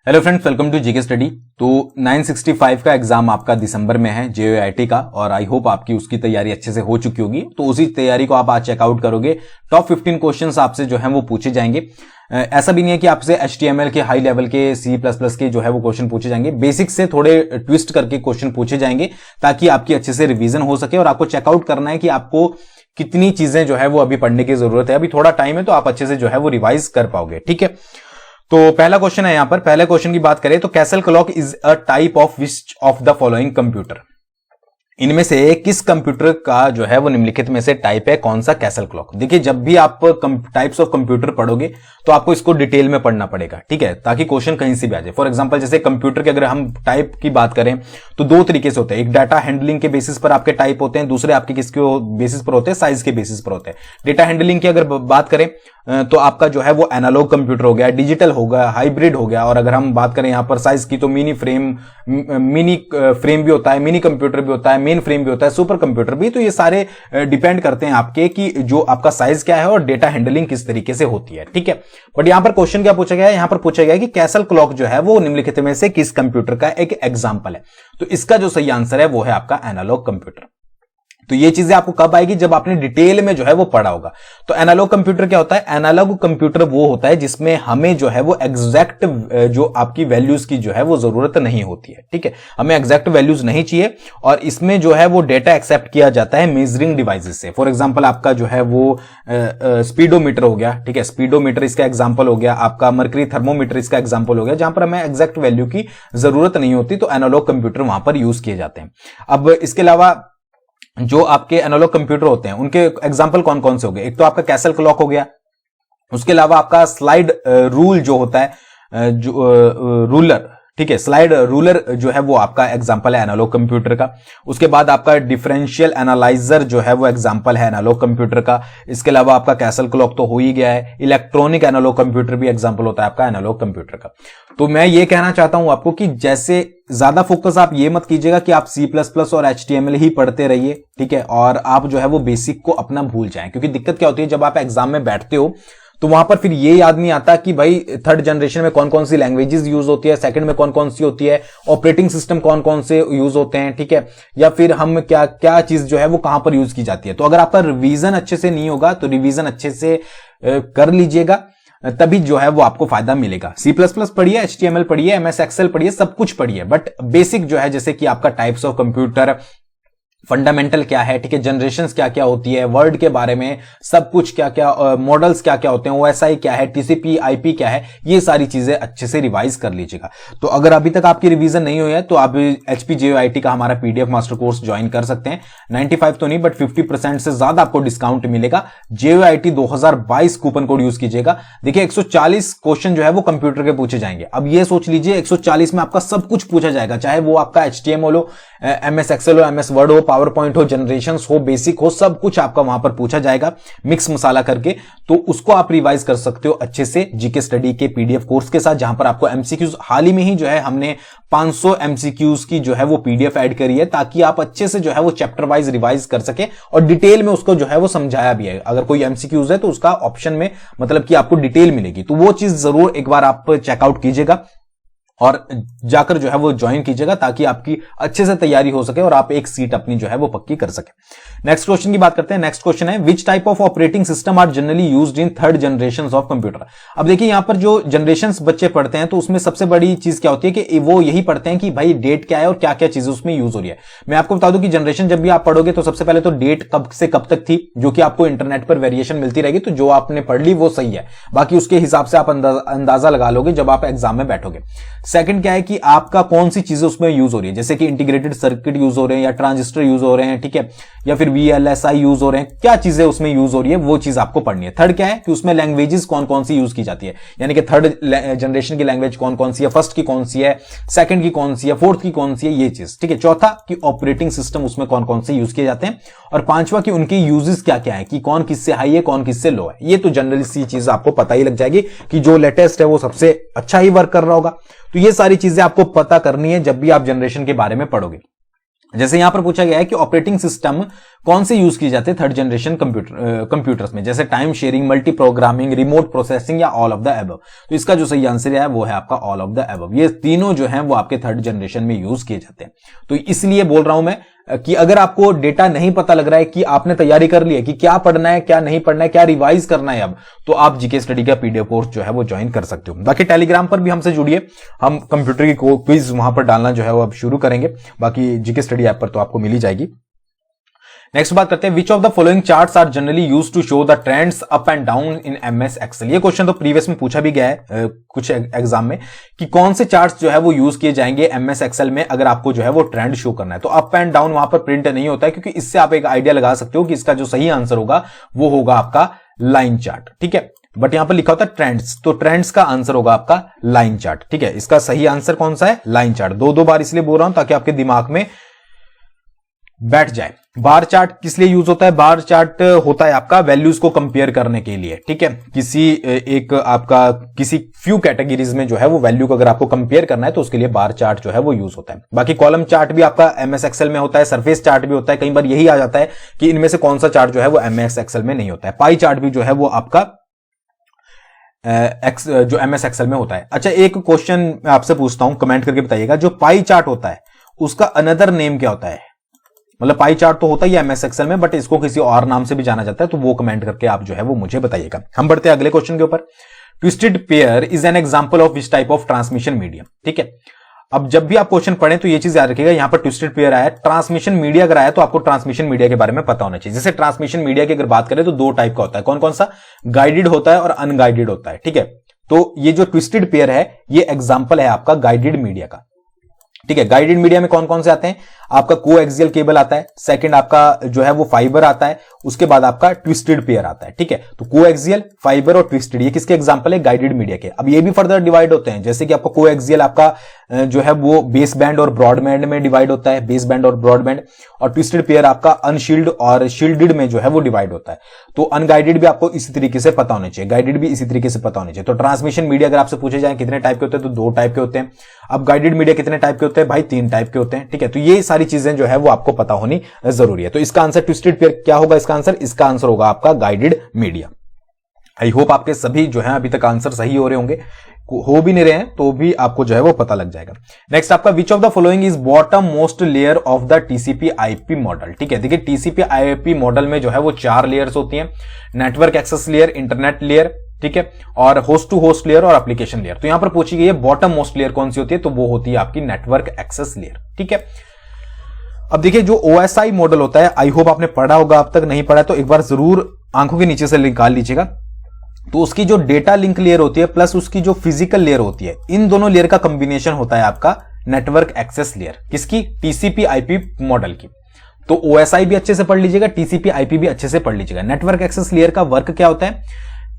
Hello friends, welcome to GK study. तो 965 का exam आपका दिसंबर में है जेईआईटी का, और आई होप आपकी उसकी तैयारी अच्छे से हो चुकी होगी। तो उसी तैयारी को आप आज चेकआउट करोगे। टॉप 15 क्वेश्चंस आपसे जो है वो पूछे जाएंगे। ऐसा भी नहीं है कि आपसे HTML के हाई लेवल के C++ के जो है वो क्वेश्चन पूछे जाएंगे। बेसिक से थोड़े ट्विस्ट करके क्वेश्चन पूछे जाएंगे ताकि आपकी अच्छे से रिवीजन हो सके। और आपको चेकआउट करना है कि आपको कितनी चीजें जो है वो अभी पढ़ने की जरूरत है। अभी थोड़ा टाइम है तो आप अच्छे से जो है वो रिवाइज कर पाओगे, ठीक है। तो पहला क्वेश्चन है यहां पर। पहले क्वेश्चन की बात करें तो castle clock is a type of which of the following computer. इनमें से किस कंप्यूटर का जो है वो निम्नलिखित में से टाइप है, कौन सा कैसल क्लॉक। देखिए, जब भी आप टाइप्स ऑफ कंप्यूटर पढ़ोगे तो आपको इसको डिटेल में पढ़ना पड़ेगा, ठीक है, ताकि क्वेश्चन कहीं से भी आ जाए। फॉर एग्जांपल, जैसे कंप्यूटर के अगर हम टाइप की बात करें तो दो तरीके से होते हैं। एक डाटा हैंडलिंग के बेसिस पर आपके टाइप होते हैं, दूसरे आपके किसके बेसिस पर होते हैं, साइज के बेसिस पर होते हैं। डेटा हैंडलिंग की अगर बात करें तो आपका जो है वो एनालॉग कंप्यूटर हो गया, डिजिटल हो गया, हाइब्रिड हो गया। और अगर हम बात करें यहां पर साइज की तो मिनी फ्रेम भी होता है, मिनी कंप्यूटर भी होता है, मेन फ्रेम भी होता है, सुपर कंप्यूटर भी। तो ये सारे डिपेंड करते हैं आपके कि जो आपका साइज क्या है और डेटा हैंडलिंग किस तरीके से होती है, ठीक है। बट यहां पर क्वेश्चन क्या पूछा गया है, यहां पर पूछा गया है कि कैसल क्लॉक जो है वो निम्नलिखित में से किस कंप्यूटर का एक एग्जांपल है। तो इसका जो सही आंसर है वो है आपका एनालॉग कंप्यूटर। तो ये चीजें आपको कब आएगी, जब आपने डिटेल में जो है वो पढ़ा होगा। तो एनालॉग कंप्यूटर क्या होता है? एनालॉग कंप्यूटर वो होता है जिसमें हमें जो है वो एग्जैक्ट जो आपकी वैल्यूज की जो है वो जरूरत नहीं होती है, ठीक है। हमें एग्जैक्ट वैल्यूज नहीं चाहिए और इसमें जो है वो डेटा एक्सेप्ट किया जाता है मेजरिंग डिवाइसेस से। फॉर एग्जांपल, आपका जो है वो स्पीडोमीटर हो गया, ठीक है, स्पीडोमीटर इसका एग्जांपल हो गया। आपका मर्करी थर्मोमीटर इसका एग्जांपल हो गया, जहां पर हमें एग्जैक्ट वैल्यू की जरूरत नहीं होती। तो एनालॉग कंप्यूटर वहां पर यूज किए जाते हैं। अब इसके अलावा जो आपके एनालॉग कंप्यूटर होते हैं उनके एग्जांपल कौन कौन से हो गए? एक तो आपका कैसल क्लॉक हो गया, उसके अलावा आपका स्लाइड रूल जो होता है, जो रूलर, ठीक है, स्लाइड रूलर जो है वो आपका एग्जांपल है एनालॉग कंप्यूटर का। उसके बाद आपका डिफरेंशियल एनालाइजर जो है वो एग्जांपल है एनालॉग कंप्यूटर का। इसके अलावा आपका कैसल क्लॉक तो हो ही गया है। इलेक्ट्रॉनिक एनालॉग कंप्यूटर भी एग्जांपल होता है आपका एनालॉग कंप्यूटर का। तो मैं ये कहना चाहता हूं आपको कि जैसे ज्यादा फोकस आप ये मत कीजिएगा कि आप C++ और HTML ही पढ़ते रहिए, ठीक है, और आप जो है वो बेसिक को अपना भूल जाएं। क्योंकि दिक्कत क्या होती है, जब आप एग्जाम में बैठते हो तो वहां पर फिर ये याद नहीं आता कि भाई थर्ड जनरेशन में कौन कौन सी लैंग्वेजेस यूज होती है, सेकंड में कौन कौन सी होती है, ऑपरेटिंग सिस्टम कौन कौन से यूज होते हैं, ठीक है, या फिर हम क्या क्या चीज जो है वो कहां पर यूज की जाती है। तो अगर आपका रिवीजन अच्छे से नहीं होगा तो रिवीजन अच्छे से कर लीजिएगा, तभी जो है वो आपको फायदा मिलेगा। C++ पढ़िए, HTML पढ़िए, MS Excel पढ़िए, सब कुछ पढ़िए, बट बेसिक जो है जैसे कि आपका टाइप्स ऑफ कंप्यूटर, फंडामेंटल क्या है, ठीक है, जनरेशंस क्या क्या होती है, वर्ड के बारे में सब कुछ, क्या क्या मॉडल्स क्या क्या होते हैं, OSI क्या है, TCP IP क्या है, ये सारी चीजें अच्छे से रिवाइज कर लीजिएगा। तो अगर अभी तक आपकी रिवीजन नहीं हुई है तो आप HP JOIT का हमारा PDF मास्टर कोर्स ज्वाइन कर सकते हैं। 95 तो नहीं बट 50% से ज्यादा आपको डिस्काउंट मिलेगा। JOIT 2022 कूपन कोड यूज कीजिएगा। देखिए, 140 क्वेश्चन जो है वो कंप्यूटर के पूछे जाएंगे। अब ये सोच लीजिए 140 में आपका सब कुछ पूछा जाएगा, चाहे वो आपका HTML हो, MS Excel हो, MS Word हो, पावर पॉइंट हो, जनरेशंस हो, बेसिक हो, सब कुछ आपका वहां पर पूछा जाएगा मिक्स मसाला करके। तो उसको आप रिवाइज कर सकते हो अच्छे से जीके स्टडी के PDF कोर्स के साथ, जहां पर आपको MCQs हाल ही में ही जो है हमने 500 MCQs की जो है वो PDF ऐड करी है, ताकि आप अच्छे से जो है वो चैप्टर वाइज रिवाइज कर सके और डिटेल में उसको जो है वो समझाया भी है। अगर कोई MCQs है तो उसका ऑप्शन में मतलब कि आपको डिटेल मिलेगी। तो वो चीज जरूर एक बार आप चेकआउट कीजिएगा और जाकर जो है वो ज्वाइन कीजिएगा, ताकि आपकी अच्छे से तैयारी हो सके और आप एक सीट अपनी जो है वो पक्की कर सके। नेक्स्ट क्वेश्चन की बात करते हैं। नेक्स्ट क्वेश्चन है which type of operating system are generally used in third generations of computer. अब देखिए, यहां पर जो जनरेशंस बच्चे पढ़ते हैं तो उसमें सबसे बड़ी चीज क्या होती है कि वो यही पढ़ते हैं कि भाई डेट क्या है और क्या क्या चीजें उसमें यूज हो रही है। मैं आपको बता दूं कि जनरेशन जब भी आप पढ़ोगे तो सबसे पहले तो डेट कब से कब तक थी, जो कि आपको इंटरनेट पर वेरिएशन मिलती रहेगी। तो जो आपने पढ़ ली वो सही है, बाकी उसके हिसाब से आप अंदाजा लगा लोगे जब आप एग्जाम में बैठोगे। सेकंड क्या है कि आपका कौन सी चीजें उसमें यूज हो रही है, जैसे कि इंटीग्रेटेड सर्किट यूज हो रहे हैं या ट्रांजिस्टर यूज हो रहे हैं, ठीक है, या फिर VLSI यूज हो रहे हैं, क्या चीजें उसमें यूज हो रही है वो चीज आपको पढ़नी है। थर्ड क्या है कि उसमें लैंग्वेजेस कौन कौन सी यूज की जाती है, यानी कि थर्ड जनरेशन की लैंग्वेज कौन कौन सी है, फर्स्ट की कौन सी है, सेकंड की कौन सी है, फोर्थ की कौन सी है, ये चीज, ठीक है। चौथा कि ऑपरेटिंग सिस्टम उसमें कौन कौन से यूज किए जाते हैं, और पांचवा कि उनकी यूजेस क्या क्या है, कि कौन किससे हाई है कौन किससे लो है। ये तो जनरली सी चीज आपको पता ही लग जाएगी कि जो लेटेस्ट है वो सबसे अच्छा ही वर्क कर रहा होगा। तो ये सारी चीजें आपको पता करनी है जब भी आप जनरेशन के बारे में पढ़ोगे। जैसे यहां पर पूछा गया है कि ऑपरेटिंग सिस्टम कौन से यूज किए जाते हैं थर्ड जनरेशन कंप्यूटर्स में, जैसे time sharing, multi programming, remote processing या ऑल ऑफ द अबव। तो इसका जो सही आंसर है वो है आपका ऑल ऑफ द अबव। ये तीनों जो है वो आपके थर्ड जनरेशन में यूज किए जाते हैं। तो इसलिए बोल रहा हूं मैं कि अगर आपको डेटा नहीं पता लग रहा है कि आपने तैयारी कर ली है कि क्या पढ़ना है, क्या नहीं पढ़ना है, क्या रिवाइज करना है अब, तो आप जीके स्टडी का पीडीएफ कोर्स जो है वो ज्वाइन कर सकते हो। बाकी टेलीग्राम पर भी हमसे जुड़िए, हम कंप्यूटर की क्विज वहां पर डालना जो है वो अब शुरू करेंगे। बाकी जीके स्टडी ऐप पर तो आपको मिल ही जाएगी। नेक्स्ट बात करते हैं, which of the following charts are generally used to show the trends up and down in MS Excel. ये क्वेश्चन तो प्रीवियस में पूछा भी गया है कुछ एग्जाम में कि कौन से चार्ट्स जो है वो यूज किए जाएंगे एमएस एक्सेल में अगर आपको जो है वो ट्रेंड शो करना है। तो अप एंड डाउन वहां पर प्रिंट नहीं होता है, क्योंकि इससे आप एक आइडिया लगा सकते हो कि इसका जो सही आंसर होगा वो होगा आपका लाइन चार्ट। ठीक है, बट यहां पर लिखा होता है ट्रेंड्स, तो ट्रेंड्स का आंसर होगा आपका लाइन चार्ट। ठीक है, इसका सही आंसर कौन सा है? Line chart. दो बार इसलिए बोल रहा हूं ताकि आपके दिमाग में बैठ जाए। बार चार्ट किस लिए यूज होता है? बार चार्ट होता है आपका वैल्यूज को कंपेयर करने के लिए। ठीक है, किसी फ्यू कैटेगरीज में जो है वो वैल्यू को अगर आपको कंपेयर करना है तो उसके लिए बार चार्ट जो है वो यूज होता है। बाकी कॉलम चार्ट भी आपका एमएस एक्सेल में होता है, सरफेस चार्ट भी होता है। कई बार यही आ जाता है कि इनमें से कौन सा चार्ट जो है वो एमएस एक्सेल में नहीं होता है। पाई चार्ट भी जो है वो आपका जो एमएस एक्सेल में होता है। अच्छा, एक क्वेश्चन मैं आपसे पूछता हूं, कमेंट करके बताइएगा, जो पाई चार्ट होता है उसका अनदर नेम क्या होता है? मतलब पाई चार्ट तो होता ही है एमएस एक्सेल में, बट इसको किसी और नाम से भी जाना जाता है, तो वो कमेंट करके आप जो है वो मुझे बताइएगा। हम बढ़ते हैं अगले क्वेश्चन के ऊपर। Twisted pair is an example of which type of transmission medium. ठीक है, अब जब भी आप क्वेश्चन पढ़ें तो ये चीज याद रखिएगा, यहां पर ट्विस्टेड पेयर आया, ट्रांसमिशन मीडिया अगर आया तो आपको ट्रांसमिशन मीडिया के बारे में पता होना चाहिए। जैसे ट्रांसमिशन मीडिया की अगर बात करें तो दो टाइप का होता है, कौन कौन सा? गाइडेड होता है और अनगाइडेड होता है। ठीक है, तो ये जो ट्विस्टेड पेयर है ये एग्जांपल है आपका गाइडेड मीडिया का। ठीक है, गाइडेड मीडिया में कौन कौन से आते हैं? आपका कोएक्सियल केबल आता है, सेकंड आपका जो है वो फाइबर आता है, उसके बाद आपका ट्विस्टेड पेयर आता है। ठीक है, तो कोएक्सियल, फाइबर और ट्विस्टेड ये किसके एग्जांपल है? गाइडेड मीडिया के। अब ये भी फर्दर डिवाइड होते हैं, जैसे कि आपका कोएक्सियल आपका जो है वो बेस बैंड और ब्रॉड बैंड में डिवाइड होता है, बेस बैंड और ब्रॉड बैंड, और ट्विस्टेड पेयर आपका अनशील्ड और शील्डेड में जो है वो डिवाइड होता है। तो अनगाइडेड भी आपको इसी तरीके से पता होना चाहिए, गाइडेड भी इसी तरीके से पता होना चाहिए। तो ट्रांसमिशन मीडिया अगर आपसे पूछे जाए कितने टाइप के होते हैं, तो दो टाइप के होते हैं। अब गाइडेड मीडिया कितने टाइप के होते हैं? भाई तीन टाइप के होते हैं। ठीक है, तो ये सारी चीजें जो है वो आपको पता होनी जरूरी है। तो इसका आंसर ट्विस्टेड पेयर क्या होगा? इसका आंसर होगा आपका गाइडेड मीडिया। आई होप आपके सभी जो है अभी तक आंसर सही हो रहे होंगे, हो भी नहीं रहे हैं तो भी आपको जो है वो पता लग जाएगा। नेक्स्ट आपका विच of the following is bottom most layer of the TCP IP model. ठीक है, देखिए टीसीपी आईपी मॉडल में जो है वो 4 लेयर्स होती हैं, network access layer, internet layer, ठीक है, और होस्ट टू होस्ट लेयर और एप्लीकेशन लेयर। तो यहां पर पूछी गई है बॉटम मोस्ट लेयर कौन सी होती है, तो वो होती है आपकी नेटवर्क एक्सेस लेयर। ठीक है, अब देखिए जो ओएसआई मॉडल होता है, आई होप आपने पढ़ा होगा, अब तक नहीं पढ़ा तो एक बार जरूर आंखों के नीचे से निकाल लीजिएगा। तो उसकी जो डेटा लिंक लेयर होती है प्लस उसकी जो फिजिकल लेयर होती है, इन दोनों लेयर का कॉम्बिनेशन होता है आपका नेटवर्क एक्सेस लेयर। किसकी? टीसीपी आईपी मॉडल की। तो ओएसआई भी अच्छे से पढ़ लीजिएगा, टीसीपी आईपी भी अच्छे से पढ़ लीजिएगा। नेटवर्क एक्सेस लेयर का वर्क क्या होता है?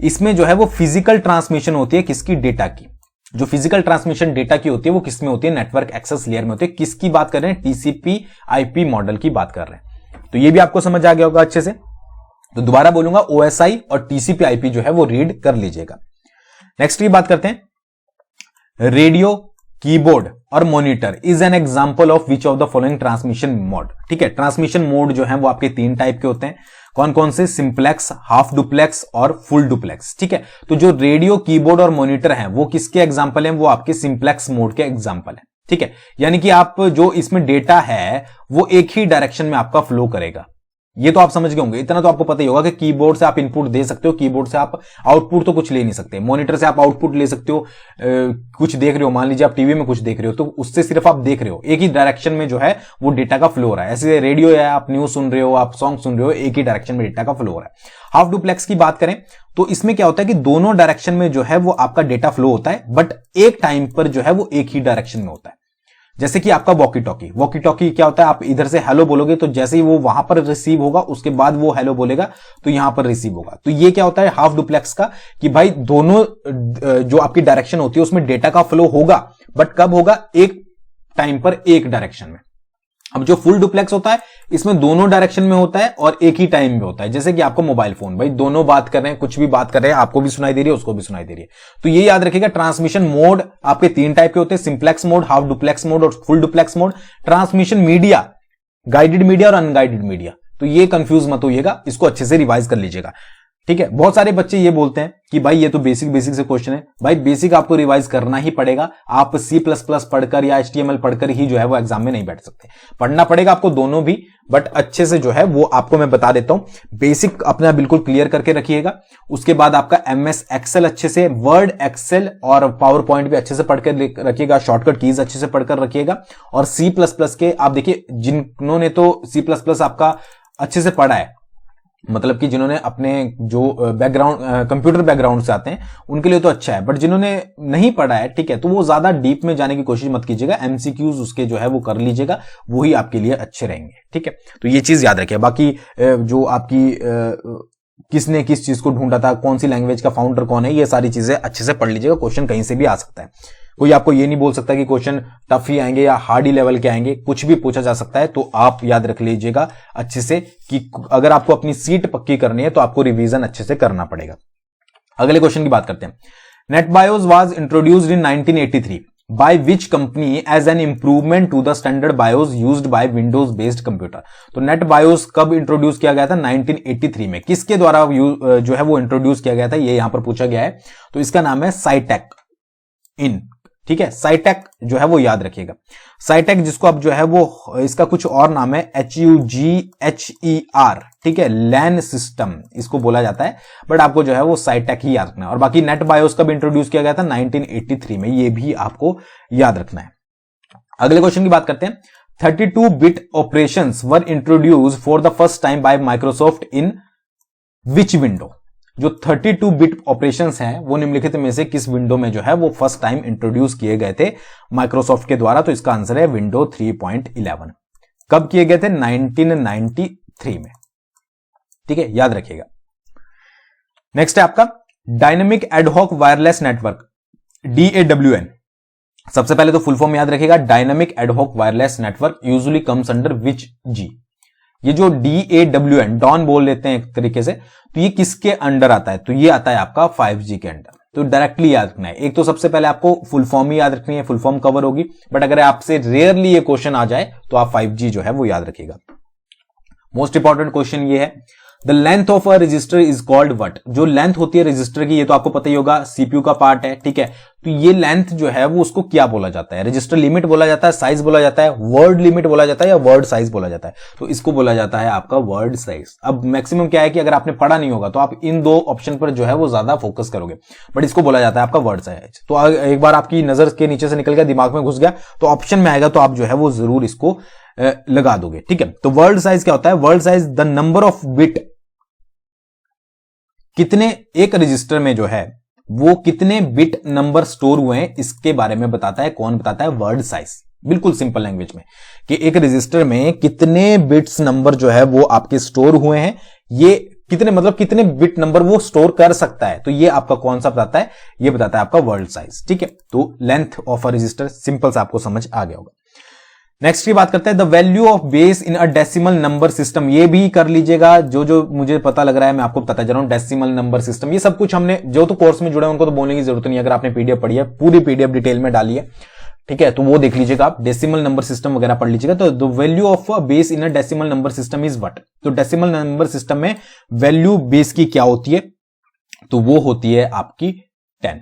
इसमें जो है वो फिजिकल ट्रांसमिशन होती है किसकी? डेटा की। जो फिजिकल ट्रांसमिशन डेटा की होती है वो किसमें होती है? नेटवर्क एक्सेस लेयर में होती है। किसकी बात कर रहे हैं? टीसीपी आईपी मॉडल की बात कर रहे हैं। तो ये भी आपको समझ आ गया होगा अच्छे से। तो दोबारा बोलूंगा, ओएसआई और टीसीपी आईपी जो है वो रीड कर लीजिएगा। नेक्स्ट की बात करते हैं, रेडियो, कीबोर्ड और monitor is an example of which of the following transmission mode. ठीक है, ट्रांसमिशन मोड जो है वो आपके 3 टाइप के होते हैं। कौन कौन से? सिंप्लेक्स, हाफ डुप्लेक्स और फुल डुप्लेक्स। ठीक है, तो जो रेडियो, कीबोर्ड और मॉनिटर हैं वो किसके एग्जांपल हैं? वो आपके सिंप्लेक्स मोड के एग्जांपल हैं। ठीक है, यानी कि आप जो इसमें डेटा है वो एक ही डायरेक्शन में आपका फ्लो करेगा। ये तो आप समझ गए होंगे, इतना तो आपको पता ही होगा कि कीबोर्ड से आप इनपुट दे सकते हो, कीबोर्ड से आप आउटपुट तो कुछ ले नहीं सकते। मॉनिटर से आप आउटपुट ले सकते हो, कुछ देख रहे हो, मान लीजिए आप टीवी में कुछ देख रहे हो तो उससे सिर्फ आप देख रहे हो, एक ही डायरेक्शन में जो है वो डेटा का फ्लो हो रहा है। ऐसे रेडियो है, आप न्यूज सुन रहे हो, आप सॉन्ग सुन रहे हो, एक ही डायरेक्शन में डेटा का फ्लो हो रहा है। हाफ डुप्लेक्स की बात करें तो इसमें क्या होता है कि दोनों डायरेक्शन में जो है वो आपका डेटा फ्लो होता है, बट एक टाइम पर जो है वो एक ही डायरेक्शन में होता है। जैसे कि आपका वॉकी टॉकी, वॉकी टॉकी क्या होता है? आप इधर से हेलो बोलोगे तो जैसे ही वो वहां पर रिसीव होगा उसके बाद वो हेलो बोलेगा तो यहां पर रिसीव होगा। तो ये क्या होता है हाफ डुप्लेक्स का, कि भाई दोनों जो आपकी डायरेक्शन होती है उसमें डेटा का फ्लो होगा, बट कब होगा? एक टाइम पर एक डायरेक्शन में। अब जो फुल डुप्लेक्स होता है इसमें दोनों डायरेक्शन में होता है और एक ही टाइम में होता है। जैसे कि आपको मोबाइल फोन, भाई दोनों बात कर रहे हैं, कुछ भी बात कर रहे हैं, आपको भी सुनाई दे रही है, उसको भी सुनाई दे रही है। तो ये याद रखिएगा, ट्रांसमिशन मोड आपके 3 टाइप के होते हैं, simplex mode, half duplex mode और full duplex mode. Transmission media guided media और अनगाइडेड मीडिया, तो ये कंफ्यूज मत होइएगा, इसको अच्छे से रिवाइज कर लीजिएगा, ठीक है। बहुत सारे बच्चे ये बोलते हैं कि भाई ये तो बेसिक से क्वेश्चन है। भाई बेसिक आपको रिवाइज करना ही पड़ेगा, आप C++ पढ़कर या HTML पढ़कर ही जो है वो एग्जाम में नहीं बैठ सकते, पढ़ना पड़ेगा आपको दोनों भी, बट अच्छे से जो है वो आपको मैं बता देता हूं। बेसिक अपना बिल्कुल क्लियर करके रखिएगा, उसके बाद आपका MS Excel अच्छे से, वर्ड, एक्सेल और पावर पॉइंट भी अच्छे से पढ़कर रखिएगा, शॉर्टकट कीज अच्छे से पढ़कर रखिएगा। और C++ के आप देखिए, जिन्होंने तो C++ आपका अच्छे से पढ़ा है, मतलब कि जिन्होंने अपने जो बैकग्राउंड कंप्यूटर बैकग्राउंड से आते हैं उनके लिए तो अच्छा है, बट जिन्होंने नहीं पढ़ा है, ठीक है, तो वो ज्यादा डीप में जाने की कोशिश मत कीजिएगा, MCQs उसके जो है वो कर लीजिएगा, वही आपके लिए अच्छे रहेंगे, ठीक है। तो ये चीज याद रखिए। बाकी जो आपकी किसने किस चीज को ढूंढा था, कौन सी लैंग्वेज का फाउंडर कौन है, ये सारी चीजें अच्छे से पढ़ लीजिएगा, क्वेश्चन कहीं से भी आ सकता है। कोई आपको ये नहीं बोल सकता कि क्वेश्चन टफ ही आएंगे या हार्ड ही लेवल के आएंगे, कुछ भी पूछा जा सकता है। तो आप याद रख लीजिएगा अच्छे से कि अगर आपको अपनी सीट पक्की करनी है तो आपको रिवीजन अच्छे से करना पड़ेगा। अगले क्वेश्चन की बात करते हैं। NetBIOS was introduced in 1983 by which company as an improvement to the standard BIOS used by Windows based computer. तो नेट बायोस कब इंट्रोड्यूस किया गया था? 1983 में। किसके द्वारा जो है वो इंट्रोड्यूस किया गया था, ये यहां पर पूछा गया है। तो इसका नाम है साइटेक इन, ठीक है। साइटेक जो है वो याद रखिएगा। साइटेक जिसको अब जो है वो इसका कुछ और नाम है HUGHER, ठीक है, लैन सिस्टम इसको बोला जाता है, बट आपको जो है वो साइटेक ही याद रखना है। और बाकी नेट बायोस कब इंट्रोड्यूस किया गया था? 1983 में, ये भी आपको याद रखना है। अगले क्वेश्चन की बात करते हैं। 32 bit operations were introduced for the first time bye Microsoft in which window. जो 32 बिट ऑपरेशंस हैं वो निम्नलिखित में से किस विंडो में जो है वो फर्स्ट टाइम इंट्रोड्यूस किए गए थे माइक्रोसॉफ्ट के द्वारा? तो इसका आंसर है विंडो 3.11। कब किए गए थे? 1993 में, ठीक है, याद रखिएगा। नेक्स्ट है आपका dynamic ad hoc wireless network, DAWN। सबसे पहले तो फुल फॉर्म याद रखिएगा, dynamic ad hoc wireless network usually comes under which जी। ये जो DAWN डॉन बोल लेते हैं एक तरीके से, तो ये किसके अंडर आता है? तो ये आता है आपका 5G के अंडर। तो डायरेक्टली याद रखना है। एक तो सबसे पहले आपको फुल फॉर्म ही याद रखनी है, फुल फॉर्म कवर होगी, बट अगर आपसे रेयरली ये क्वेश्चन आ जाए तो आप 5G जो है वो याद रखिएगा। मोस्ट इंपॉर्टेंट क्वेश्चन ये है, the length of a resistor is called what. जो लेंथ होती है रजिस्टर की, ये तो आपको पता ही होगा, CPU का पार्ट है, ठीक है। तो ये लेंथ जो है वो उसको क्या बोला जाता है? रजिस्टर लिमिट बोला जाता है, साइज बोला जाता है, वर्ड लिमिट बोला जाता है, या वर्ड साइज बोला जाता है? तो इसको बोला जाता है आपका वर्ड साइज। अब मैक्सिमम क्या है कि अगर आपने पढ़ा नहीं होगा तो आप इन दो ऑप्शन पर जो है वो ज्यादा फोकस करोगे, बट इसको बोला जाता है आपका वर्ड साइज। तो एक बार आपकी नजर के नीचे से निकल गया, दिमाग में घुस गया, तो ऑप्शन में आएगा तो आप जो है वो जरूर इसको लगा दोगे, ठीक है। तो वर्ड साइज क्या होता है? Word size the number of bit, कितने एक रजिस्टर में जो है वो कितने बिट नंबर स्टोर हुए हैं, इसके बारे में बताता है। कौन बताता है? Word size. बिल्कुल सिंपल लैंग्वेज में कि एक रजिस्टर में कितने बिट्स नंबर जो है वो आपके स्टोर हुए हैं, ये कितने मतलब कितने बिट नंबर वो स्टोर कर सकता है, तो ये आपका कौन सा बताता है? ये बताता है आपका वर्ड साइज, ठीक है। तो length of a resistor simple सा आपको समझ आ गया होगा। नेक्स्ट की बात करते हैं, the value of base in a decimal number system. ये भी कर लीजिएगा, जो मुझे पता लग रहा है मैं आपको बताता जा रहा हूं। डेसिमल नंबर सिस्टम, ये सब कुछ हमने जो तो कोर्स में जुड़े हैं उनको तो बोलने की जरूरत नहीं है। अगर आपने PDF पढ़ी है, पूरी PDF डिटेल में डाली है, ठीक है, तो वो देख लीजिएगा आप। डेसिमल नंबर सिस्टम वगैरह पढ़ लीजिएगा। तो the value of a base in a decimal number system is what. तो डेसिमल नंबर सिस्टम में वैल्यू बेस की क्या होती है? तो वो होती है आपकी 10।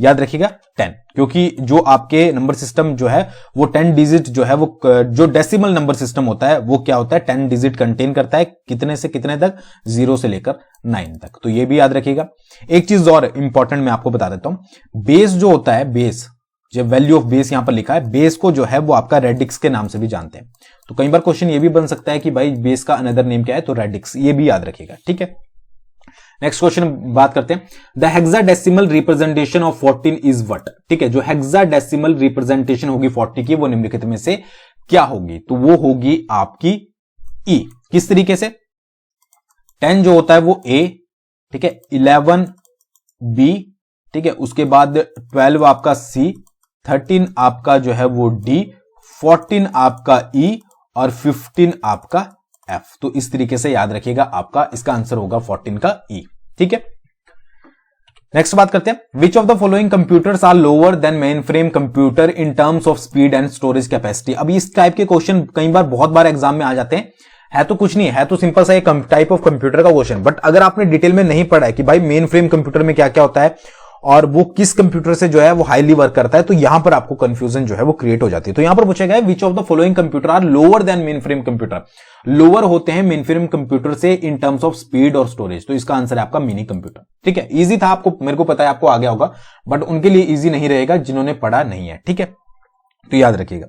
याद रखिएगा 10, क्योंकि जो आपके नंबर सिस्टम जो है वो 10 डिजिट जो है वो, जो डेसिमल नंबर सिस्टम होता है वो क्या होता है? 10 डिजिट कंटेन करता है। कितने से कितने तक? 0 से लेकर 9 तक। तो ये भी याद रखिएगा। एक चीज और इंपॉर्टेंट मैं आपको बता देता हूं, बेस जो होता है, बेस जो वैल्यू ऑफ बेस यहां पर लिखा है, बेस को जो है वो आपका रेडिक्स के नाम से भी जानते हैं। तो कई बार क्वेश्चन ये भी बन सकता है कि भाई बेस का अनदर नेम क्या है? तो रेडिक्स। ये भी याद रखिएगा, ठीक है। नेक्स्ट क्वेश्चन बात करते हैं, the hexadecimal representation of 14 is what. ठीक है, जो हेक्साडेसिमल रिप्रेजेंटेशन होगी 40 की, वो निम्नलिखित में से क्या होगी? तो वो होगी आपकी ई। किस तरीके से? 10 जो होता है वो ए, ठीक है, 11 बी, ठीक है, उसके बाद 12 आपका सी, 13 आपका जो है वो डी, 14 आपका ई और 15 आपका एफ। तो इस तरीके से याद रखिएगा, आपका इसका आंसर होगा 14 का ई। ठीक है, नेक्स्ट बात करते हैं, which of the following computers are lower than mainframe computer in terms of speed and storage capacity. अभी इस टाइप के क्वेश्चन कई बार बहुत बार एग्जाम में आ जाते हैं, है तो कुछ नहीं है तो सिंपल सा एक टाइप ऑफ कंप्यूटर का क्वेश्चन, बट अगर आपने डिटेल में नहीं पढ़ा है कि भाई मेन फ्रेम कंप्यूटर में क्या क्या होता है और वो किस कंप्यूटर से जो है वो हाईली वर्क करता है, तो यहां पर आपको कंफ्यूजन जो है वो क्रिएट हो जाती है। तो यहां पर पूछा गया है which of the following computer are lower than mainframe computer, lower होते हैं मेन फ्रेम कंप्यूटर से इन टर्म्स ऑफ स्पीड और स्टोरेज, तो इसका आंसर है आपका मिनी कंप्यूटर। ठीक है, इजी था, आपको मेरे को पता है आपको आ गया होगा, बट उनके लिए इजी नहीं रहेगा जिन्होंने पढ़ा नहीं है। ठीक है, तो याद रखिएगा।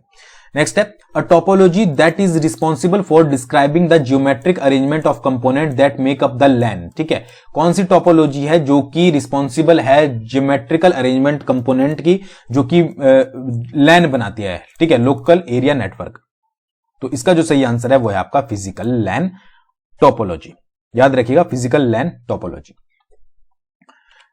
नेक्स्ट है, a topology that is responsible for describing the geometric arrangement of component that make up the LAN. ठीक है, कौन सी टोपोलॉजी है जो कि रिस्पॉन्सिबल है ज्योमेट्रिकल अरेंजमेंट कंपोनेंट की, जो कि लैन बनाती है। ठीक है, लोकल एरिया नेटवर्क। तो इसका जो सही आंसर है वो है आपका फिजिकल लैन टोपोलॉजी। याद रखिएगा, फिजिकल लैन टोपोलॉजी।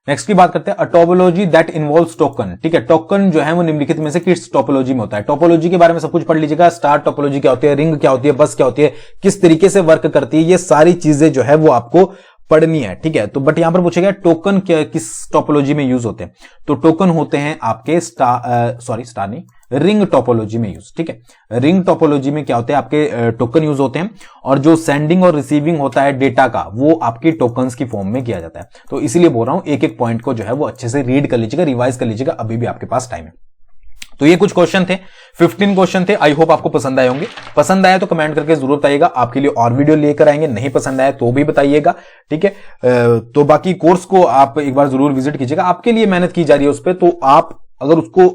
नेक्स्ट की बात करते हैं, अ टोपोलॉजी दैट इन्वॉल्व्स टोकन। ठीक है, टोकन जो है वो निम्नलिखित में से किस टोपोलॉजी में होता है। टोपोलॉजी के बारे में सब कुछ पढ़ लीजिएगा, स्टार टोपोलॉजी क्या होती है, रिंग क्या होती है, बस क्या होती है, किस तरीके से वर्क करती है, ये सारी चीजें जो है वो आपको पढ़नी है। ठीक है, तो बट यहां पर पूछेगा टोकन किस टोपोलॉजी में यूज होते हैं, तो टोकन होते हैं आपके स्टार नहीं, रिंग टोपोलॉजी में यूज। ठीक है, रिंग टोपोलॉजी में क्या होते हैं, आपके टोकन यूज होते हैं, और जो सेंडिंग और रिसीविंग होता है डेटा का, वो आपकी टोकन्स की फॉर्म में किया जाता है। तो इसीलिए बोल रहा हूं एक एक पॉइंट को जो है वो अच्छे से रीड कर लीजिएगा, रिवाइज कर लीजिएगा, अभी भी आपके पास टाइम है। तो ये कुछ क्वेश्चन थे, 15 क्वेश्चन थे। आई होप आपको पसंद आए होंगे। पसंद आया तो कमेंट करके जरूर बताइएगा, आपके लिए और वीडियो लेकर आएंगे। नहीं पसंद आया तो भी बताइएगा। ठीक है, तो बाकी कोर्स को आप एक बार जरूर विजिट कीजिएगा, आपके लिए मेहनत की जा रही है उस पर, तो आप अगर उसको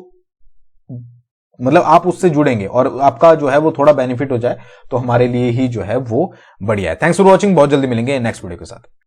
मतलब आप उससे जुड़ेंगे और आपका जो है वो थोड़ा बेनिफिट हो जाए तो हमारे लिए ही जो है वो बढ़िया है। थैंक्स फॉर वॉचिंग, बहुत जल्दी मिलेंगे नेक्स्ट वीडियो के साथ।